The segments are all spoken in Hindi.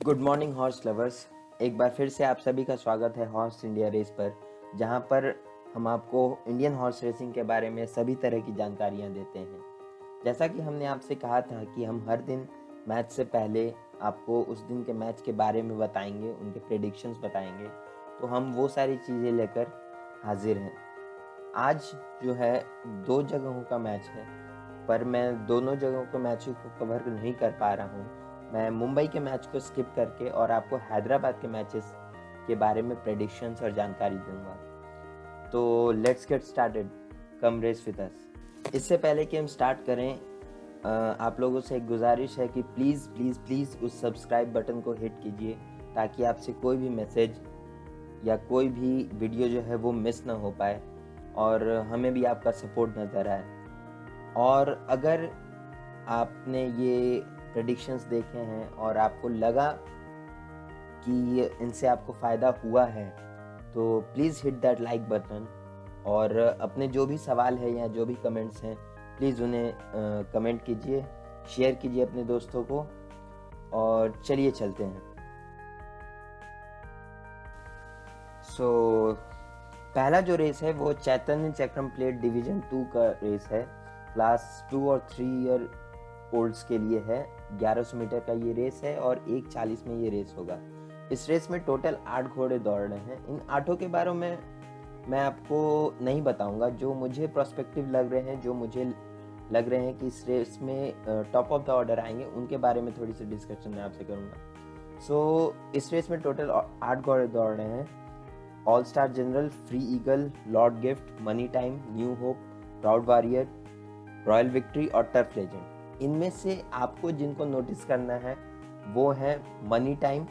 Good morning horse lovers. एक बार फिर से आप सभी का स्वागत है हॉर्स इंडिया रेस पर, जहां पर हम आपको इंडियन हॉर्स रेसिंग के बारे में सभी तरह की जानकारियां देते हैं। जैसा कि हमने आपसे कहा था कि हम हर दिन मैच से पहले आपको उस दिन के मैच के बारे में बताएंगे, उनके प्रेडिक्शंस बताएंगे, तो हम वो सारी चीज़ें लेकर हाजिर हैं। आज जो है 2 जगहों का मैच है, पर मैं दोनों जगहों के मैचों को कवर नहीं कर पा रहा हूँ। मैं मुंबई के मैच को स्किप करके और आपको हैदराबाद के मैचेस के बारे में प्रेडिक्शंस और जानकारी दूंगा। तो let's get started, come race with us. इससे पहले कि हम स्टार्ट करें, आप लोगों से एक गुजारिश है कि प्लीज़ प्लीज़ प्लीज़ उस सब्सक्राइब बटन को हिट कीजिए, ताकि आपसे कोई भी मैसेज या कोई भी वीडियो जो है वो मिस ना हो पाए और हमें भी आपका सपोर्ट नज़र आए। और अगर आपने ये प्रेडिक्शंस देखे हैं और आपको लगा कि इनसे आपको फ़ायदा हुआ है, तो please hit that like button. और अपने जो भी सवाल है या जो भी कमेंट्स हैं, प्लीज़ उन्हें कमेंट कीजिए, शेयर कीजिए अपने दोस्तों को। और चलिए चलते हैं। पहला जो रेस है वो चैतन्य चक्रम प्लेट डिवीज़न 2 का रेस है। क्लास 2 और 3 ईयर ओल्ड्स के लिए है। 1100 मीटर का ये रेस है और 1:40 में ये रेस होगा। इस रेस में टोटल 8 घोड़े दौड़ रहे हैं। इन 8 के बारे में मैं आपको नहीं बताऊंगा। जो मुझे प्रोस्पेक्टिव लग रहे हैं, जो मुझे लग रहे हैं कि इस रेस में टॉप ऑफ द ऑर्डर आएंगे, उनके बारे में थोड़ी सी डिस्कशन मैं आपसे करूंगा। इस रेस में टोटल 8 घोड़े दौड़ रहे हैं। All star general, free eagle, Lord gift, money time, new hope, proud warrior, royal victory और टर्फ लेजेंड। इनमें से आपको जिनको नोटिस करना है वो है मनी टाइम,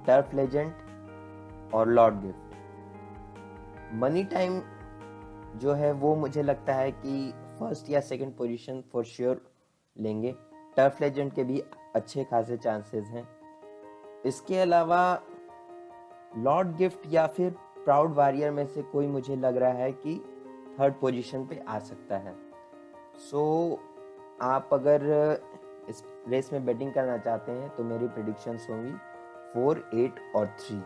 टर्फ लेजेंड और लॉर्ड गिफ्ट। मनी टाइम जो है वो मुझे लगता है कि फर्स्ट या सेकंड पोजीशन फॉर श्योर लेंगे। टर्फ लेजेंड के भी अच्छे खासे चांसेस हैं। इसके अलावा लॉर्ड गिफ्ट या फिर प्राउड वॉरियर में से कोई मुझे लग रहा है कि थर्ड पोजीशन पे आ सकता है। आप अगर इस रेस में बैटिंग करना चाहते हैं तो मेरी प्रेडिक्शंस होंगी 4, 8 और 3।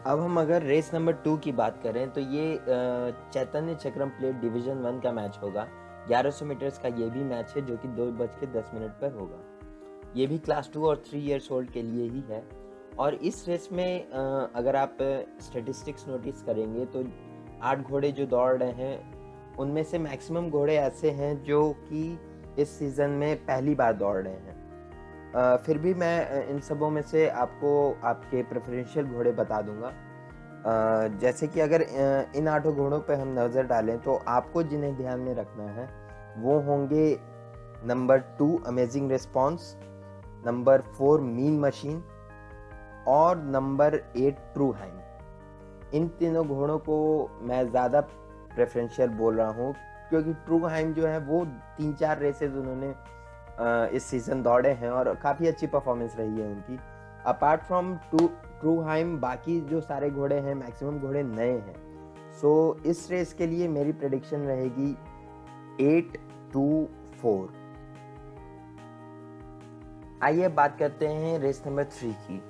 अब हम अगर रेस नंबर 2 की बात करें तो ये चैतन्य चक्रम प्लेट डिवीजन 1 का मैच होगा। 1100 मीटर्स का ये भी मैच है, जो कि 2:10 पर होगा। ये भी क्लास 2 और 3 ईयर्स ओल्ड के लिए ही है। और इस रेस में अगर आप स्टेटिस्टिक्स नोटिस करेंगे तो 8 घोड़े जो दौड़ रहे हैं, उनमें से मैक्सिमम घोड़े ऐसे हैं जो कि इस सीज़न में पहली बार दौड़ रहे हैं। फिर भी मैं इन सबों में से आपको आपके प्रेफरेंशियल घोड़े बता दूंगा। जैसे कि अगर इन 8 घोड़ों पे हम नज़र डालें तो आपको जिन्हें ध्यान में रखना है वो होंगे number 2 amazing response, number 4 mean machine और नंबर 8 ट्रू हाइम। इन तीनों घोड़ों को मैं ज़्यादा प्रेफरेंशियल बोल रहा हूँ, क्योंकि ट्रू हाइम जो है वो 3-4 रेसेस उन्होंने इस सीज़न दौड़े हैं और काफ़ी अच्छी परफॉर्मेंस रही है उनकी। अपार्ट फ्रॉम ट्रू हाइम, बाकी जो सारे घोड़े हैं, मैक्सिमम घोड़े नए हैं। इस रेस के लिए मेरी प्रेडिक्शन रहेगी 8-2-4। आइए बात करते हैं रेस नंबर 3 की।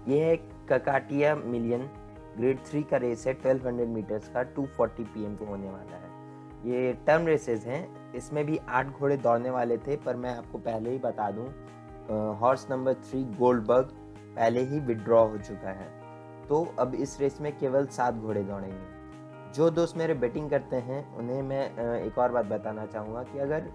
यह है ककाटिया मिलियन ग्रेड 3 का रेस है। 1200 मीटर्स का 2:40 PM को होने वाला है। ये टर्म रेसेस हैं। इसमें भी 8 घोड़े दौड़ने वाले थे, पर मैं आपको पहले ही बता दूं, हॉर्स नंबर 3 गोल्डबर्ग पहले ही विड्रॉ हो चुका है। तो अब इस रेस में केवल 7 घोड़े दौड़ेंगे। जो दोस्त मेरे बैटिंग करते हैं उन्हें मैं एक और बात बताना चाहूँगा कि अगर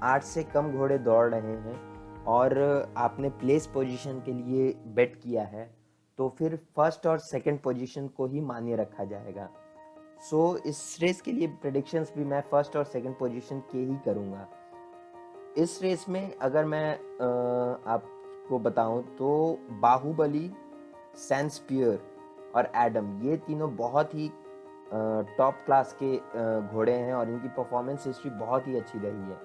8 से कम घोड़े दौड़ रहे हैं और आपने प्लेस पोजीशन के लिए बेट किया है, तो फिर फर्स्ट और सेकंड पोजीशन को ही मान्य रखा जाएगा। इस रेस के लिए प्रेडिक्शंस भी मैं फर्स्ट और सेकंड पोजीशन के ही करूँगा। इस रेस में अगर मैं आपको बताऊं तो बाहुबली, सैंसपियर और एडम, ये तीनों बहुत ही टॉप क्लास के घोड़े हैं और इनकी परफॉर्मेंस हिस्ट्री बहुत ही अच्छी रही है।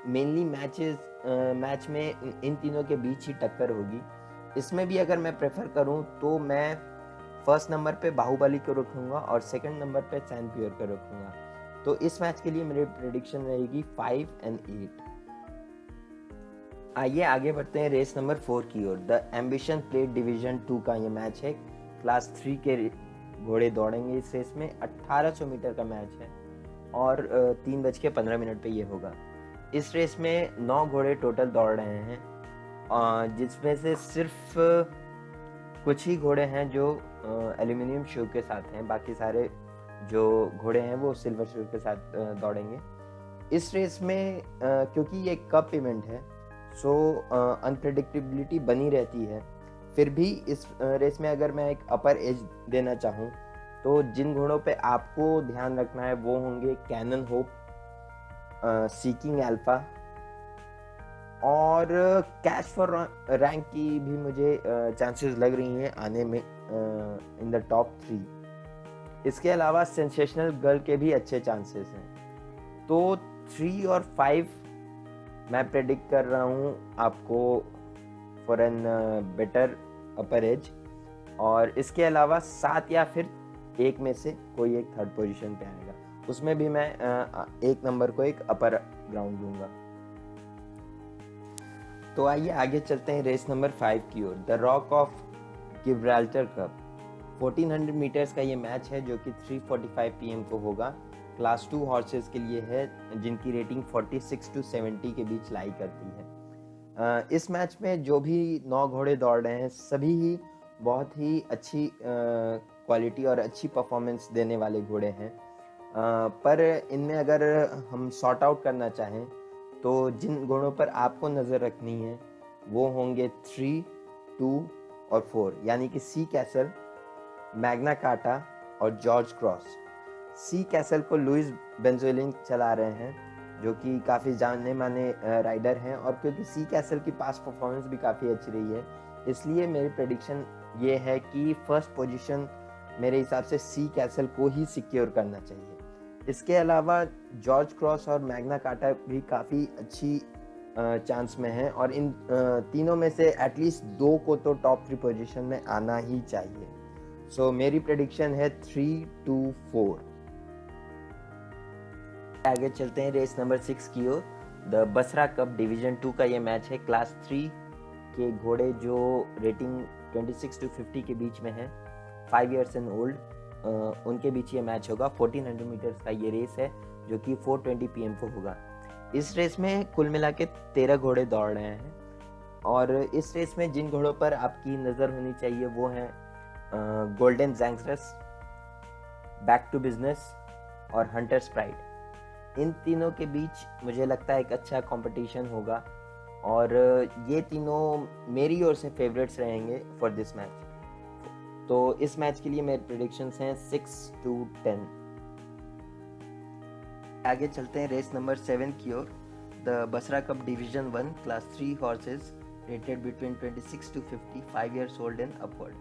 मेनली मैच में इन तीनों के बीच ही टक्कर होगी। इसमें भी अगर मैं प्रेफर करूं तो मैं फर्स्ट नंबर पे बाहुबली को रखूंगा और सेकंड नंबर पे सैंसपियर को रखूंगा। तो इस मैच के लिए मेरी प्रेडिक्शन रहेगी 5 and 8। आइए आगे बढ़ते हैं रेस नंबर 4 की ओर। द एम्बिशन प्लेट डिवीजन 2 का ये मैच है। क्लास 3 के घोड़े दौड़ेंगे इस रेस में। 1800 मीटर का मैच है और 3:15 पे ये होगा। इस रेस में 9 घोड़े टोटल दौड़ रहे हैं, जिसमें से सिर्फ कुछ ही घोड़े हैं जो एल्यूमिनियम शू के साथ हैं। बाकी सारे जो घोड़े हैं वो सिल्वर शू के साथ दौड़ेंगे इस रेस में। क्योंकि ये कप इवेंट है, सो अनप्रेडिक्टेबिलिटी बनी रहती है। फिर भी इस रेस में अगर मैं एक अपर एज देना चाहूँ तो जिन घोड़ों पे आपको ध्यान रखना है वो होंगे कैनन होप, सीकिंग अल्फा और कैश फॉर रैंक की भी मुझे चांसेस लग रही हैं आने में इन द टॉप 3। इसके अलावा सेंसेशनल गर्ल के भी अच्छे चांसेस हैं। तो 3 और 5 मैं प्रेडिक्ट कर रहा हूँ आपको for an better upper edge. और इसके अलावा 7 या फिर 1 में से कोई एक थर्ड पोजीशन पे आएगा, उसमें भी मैं 1 नंबर को एक अपर ग्राउंड दूंगा। तो आइए आगे चलते हैं रेस नंबर 5 की ओर। The rock of Gibraltar cup 1400 meters का ये मैच है जो कि 3:45 PM को होगा। क्लास 2 हॉर्सेस के लिए है जिनकी रेटिंग 46 to 70 के बीच लाई करती है। इस मैच में जो भी 9 घोड़े दौड़ रहे हैं सभी ही बहुत ही अच्छी क्वालिटी और अच्छी परफॉर्मेंस देने वाले घोड़े हैं। पर इनमें अगर हम सॉर्ट आउट करना चाहें तो जिन घोड़ों पर आपको नज़र रखनी है वो होंगे 3, 2 और 4, यानी कि सी कैसल, मैग्ना कार्टा और जॉर्ज क्रॉस। सी कैसल को लुइस बेंजोलिन चला रहे हैं जो कि काफ़ी जानने माने राइडर हैं, और क्योंकि सी कैसल की पास परफॉर्मेंस भी काफ़ी अच्छी रही है इसलिए मेरी प्रेडिक्शन ये है कि फर्स्ट पोजीशन मेरे हिसाब से सी कैसल को ही सिक्योर करना चाहिए। इसके अलावा जॉर्ज क्रॉस और मैग्ना कार्टा भी काफ़ी अच्छी चांस में हैं और इन तीनों में से एटलीस्ट 2 को तो टॉप 3 पोजीशन में आना ही चाहिए। सो मेरी प्रेडिक्शन है 3, 2, 4। आगे चलते हैं रेस नंबर 6 की ओर। द बसरा कप डिवीजन 2 का ये मैच है। क्लास 3 के घोड़े जो रेटिंग 26 to 50 के बीच में है, 5 years and old, उनके बीच ये मैच होगा। 1400 मीटर्स का ये रेस है जो कि 4:20 PM को होगा। इस रेस में कुल मिला के 13 घोड़े दौड़ रहे हैं और इस रेस में जिन घोड़ों पर आपकी नज़र होनी चाहिए वो हैं गोल्डन जैंक्सरस, बैक टू बिजनेस और हंटर स्प्राइड। इन तीनों के बीच मुझे लगता है एक अच्छा कंपटीशन होगा और ये तीनों मेरी ओर से फेवरेट्स रहेंगे फॉर दिस मैच। तो इस मैच के लिए मेरे प्रेडिक्शंस हैं 6 to 10। आगे चलते हैं रेस नंबर 7 की ओर। The Basra cup division 1 class 3 horses rated between 26 to 50, 5 years old and upward.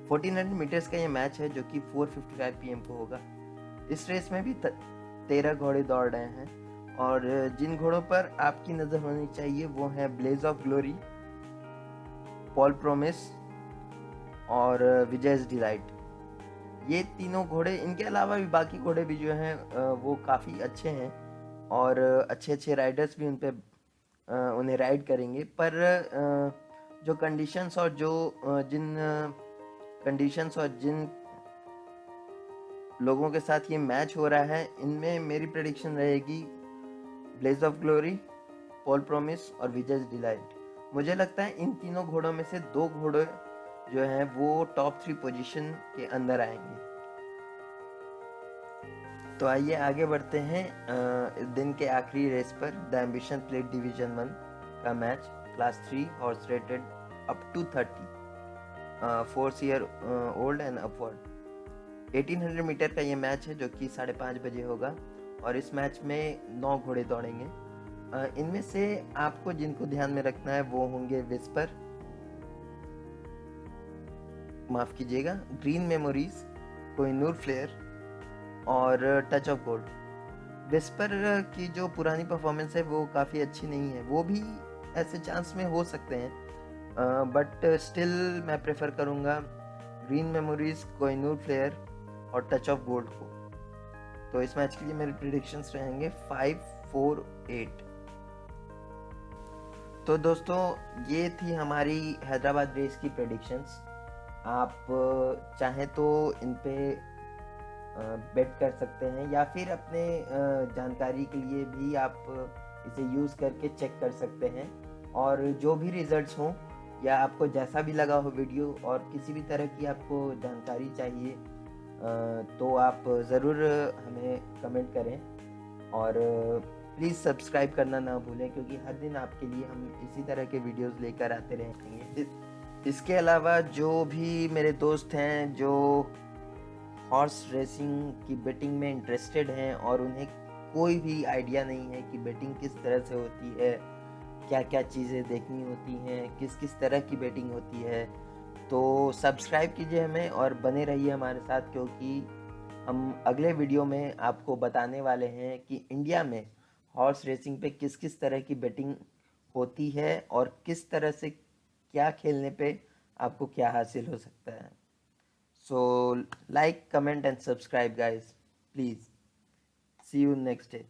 1400 meters का ये मैच है जो कि 4:55 PM को होगा। इस रेस में भी 13 घोड़े दौड़ रहे हैं और जिन घोड़ों पर आपकी नज़र होनी चाहिए वो हैं Blaze of Glory, Paul Promise और विजयस डिलाइट। ये तीनों घोड़े, इनके अलावा भी बाकी घोड़े भी जो हैं वो काफ़ी अच्छे हैं और अच्छे अच्छे राइडर्स भी उन पे उन्हें राइड करेंगे। पर जो कंडीशंस और जिन कंडीशंस और जिन लोगों के साथ ये मैच हो रहा है इनमें मेरी प्रेडिक्शन रहेगी Blaze of Glory, Paul Promise और विजय डिलाइट। मुझे लगता है इन तीनों घोड़ों में से 2 घोड़े जो हैं वो टॉप 3 पोजीशन के अंदर आएंगे। तो आइए आगे बढ़ते हैं इस दिन के आखिरी रेस पर। द एम्बिशन प्लेट डिवीजन 1 का match, class 3 horse rated up to 30, 4 year old and upward. 1800 metre का ये मैच है जो कि 5:30 बजे होगा और इस मैच में 9 घोड़े दौड़ेंगे। इनमें से आपको जिनको ध्यान में रखना है वो होंगे विस्पर, माफ़ कीजिएगा, ग्रीन मेमोरीज, कोहिनूर फ्लेयर और टच ऑफ गोल्ड। विस्पर की जो पुरानी परफॉर्मेंस है वो काफ़ी अच्छी नहीं है, वो भी ऐसे चांस में हो सकते हैं, बट स्टिल मैं प्रेफर करूँगा ग्रीन मेमोरीज, कोहिनूर फ्लेयर और टच ऑफ गोल्ड को। तो इस मैच के लिए मेरे प्रिडिक्शंस रहेंगे 5-4-8। तो दोस्तों ये थी हमारी हैदराबाद रेस की प्रेडिक्शंस। आप चाहें तो इन पे बेट कर सकते हैं या फिर अपने जानकारी के लिए भी आप इसे यूज़ करके चेक कर सकते हैं। और जो भी रिजल्ट्स हों या आपको जैसा भी लगा हो वीडियो और किसी भी तरह की आपको जानकारी चाहिए तो आप ज़रूर हमें कमेंट करें। और प्लीज़ सब्सक्राइब करना ना भूलें, क्योंकि हर दिन आपके लिए हम इसी तरह के वीडियोस लेकर आते रहेंगे। इसके अलावा जो भी मेरे दोस्त हैं जो हॉर्स रेसिंग की बेटिंग में इंटरेस्टेड हैं और उन्हें कोई भी आइडिया नहीं है कि बेटिंग किस तरह से होती है, क्या क्या चीज़ें देखनी होती हैं, किस किस तरह की बेटिंग होती है, तो सब्सक्राइब कीजिए हमें और बने रहिए हमारे साथ, क्योंकि हम अगले वीडियो में आपको बताने वाले हैं कि इंडिया में हॉर्स रेसिंग पे किस किस तरह की बेटिंग होती है और किस तरह से क्या खेलने पे आपको क्या हासिल हो सकता है। So like, comment and subscribe guys, please. See you next day.